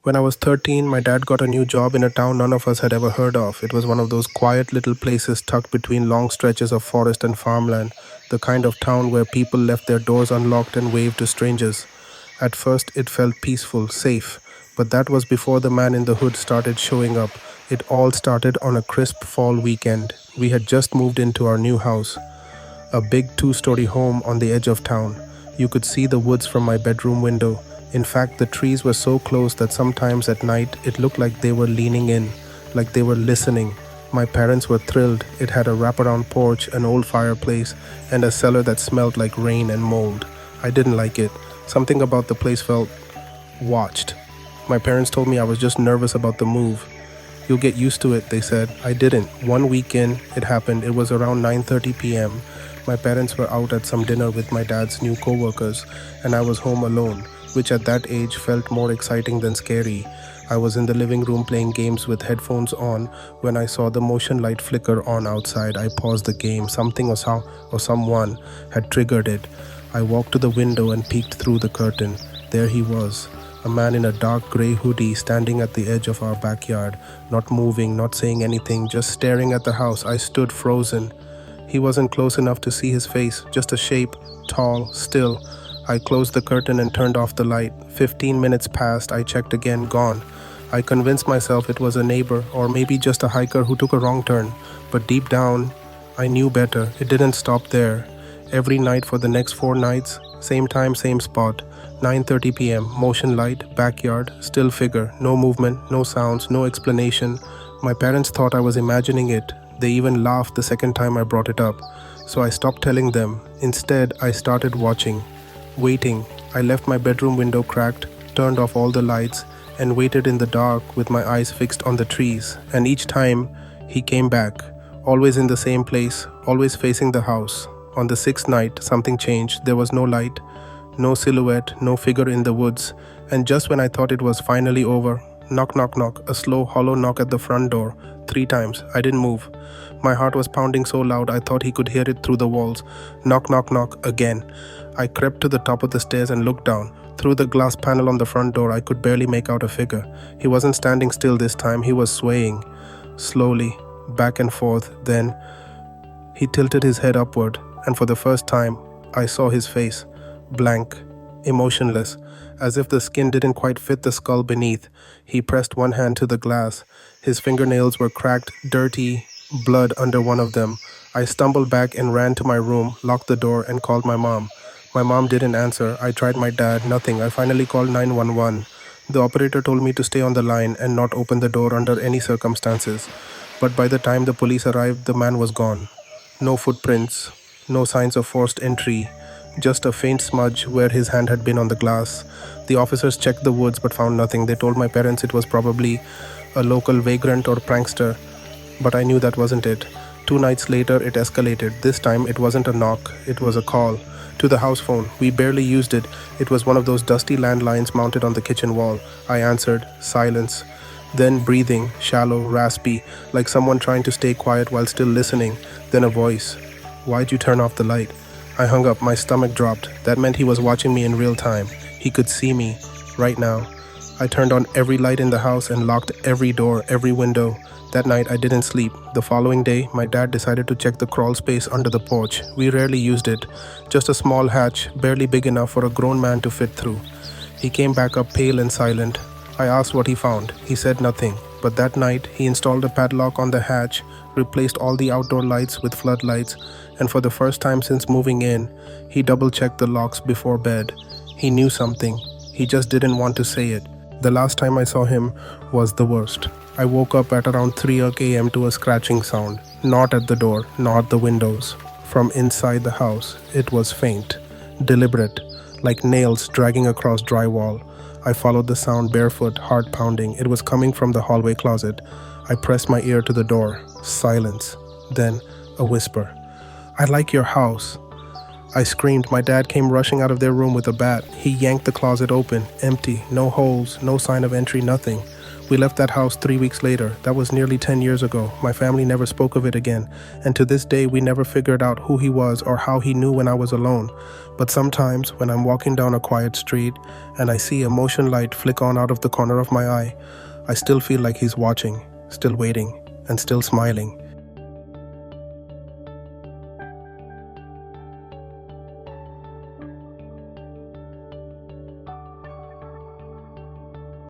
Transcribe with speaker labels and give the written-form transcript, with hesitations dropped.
Speaker 1: When I was 13, my dad got a new job in a town none of us had ever heard of. It was one of those quiet little places tucked between long stretches of forest and farmland, the kind of town where people left their doors unlocked and waved to strangers. At first, it felt peaceful, safe, but that was before the man in the hood started showing up. It all started on a crisp fall weekend. We had just moved into our new house, a big two-story home on the edge of town. You could see the woods from my bedroom window. In fact, the trees were so close that sometimes at night it looked like they were leaning in, like they were listening. My parents were thrilled. It had a wraparound porch, an old fireplace, and a cellar that smelled like rain and mold. I didn't like it. Something about the place felt watched. My parents told me I was just nervous about the move. You'll get used to it, they said. I didn't. One weekend, it happened. It was around 9:30 p.m. My parents were out at some dinner with my dad's new co-workers, and I was home alone, which at that age felt more exciting than scary. I was in the living room playing games with headphones on when I saw the motion light flicker on outside. I paused the game. Something or someone had triggered it. I walked to the window and peeked through the curtain. There he was, a man in a dark gray hoodie standing at the edge of our backyard, not moving, not saying anything, just staring at the house. I stood frozen. He wasn't close enough to see his face, just a shape, tall, still. I closed the curtain and turned off the light. 15 minutes passed. I checked again, gone. I convinced myself it was a neighbor or maybe just a hiker who took a wrong turn. But deep down, I knew better. It didn't stop there. Every night for the next 4 nights, same time, same spot. 9:30 p.m., motion light, backyard, still figure, no movement, no sounds, no explanation. My parents thought I was imagining it. They even laughed the second time I brought it up. So I stopped telling them. Instead, I started watching, waiting. I left my bedroom window cracked, turned off all the lights, and waited in the dark with my eyes fixed on the trees. And each time, he came back, always in the same place, always facing the house. On the 6th night, something changed. There was no light, no silhouette, no figure in the woods. And just when I thought it was finally over, knock, knock, knock, a slow, hollow knock at the front door. 3 times. I didn't move. My heart was pounding so loud I thought he could hear it through the walls. Knock, knock, knock, again. I crept to the top of the stairs and looked down. Through the glass panel on the front door, I could barely make out a figure. He wasn't standing still this time. He was swaying, slowly, back and forth. Then he tilted his head upward, and for the first time, I saw his face, blank, emotionless, as if the skin didn't quite fit the skull beneath. He pressed one hand to the glass. His fingernails were cracked, dirty, blood under one of them. I stumbled back and ran to my room, locked the door, and called my mom. My mom didn't answer. I tried my dad, nothing. I finally called 911. The operator told me to stay on the line and not open the door under any circumstances. But by the time the police arrived, the man was gone. No footprints, no signs of forced entry, just a faint smudge where his hand had been on the glass. The officers checked the woods but found nothing. They told my parents it was probably a local vagrant or prankster, but I knew that wasn't it. 2 nights later, it escalated. This time, it wasn't a knock, it was a call. To the house phone. We barely used it. It was one of those dusty landlines mounted on the kitchen wall. I answered. Silence. Then breathing, shallow, raspy, like someone trying to stay quiet while still listening. Then a voice. Why'd you turn off the light? I hung up. My stomach dropped. That meant he was watching me in real time. He could see me. Right now. I turned on every light in the house and locked every door, every window. That night, I didn't sleep. The following day, my dad decided to check the crawl space under the porch. We rarely used it. Just a small hatch, barely big enough for a grown man to fit through. He came back up pale and silent. I asked what he found. He said nothing. But that night, he installed a padlock on the hatch, replaced all the outdoor lights with floodlights, and for the first time since moving in, he double-checked the locks before bed. He knew something. He just didn't want to say it. The last time I saw him was the worst. I woke up at around 3 a.m. to a scratching sound. Not at the door, not the windows. From inside the house, it was faint, deliberate, like nails dragging across drywall. I followed the sound barefoot, heart pounding. It was coming from the hallway closet. I pressed my ear to the door. Silence. Then a whisper. I like your house. I screamed. My dad came rushing out of their room with a bat. He yanked the closet open, empty, no holes, no sign of entry, nothing. We left that house 3 weeks later. That was nearly 10 years ago. My family never spoke of it again, and to this day we never figured out who he was or how he knew when I was alone. But sometimes when I'm walking down a quiet street and I see a motion light flick on out of the corner of my eye, I still feel like he's watching, still waiting, and still smiling.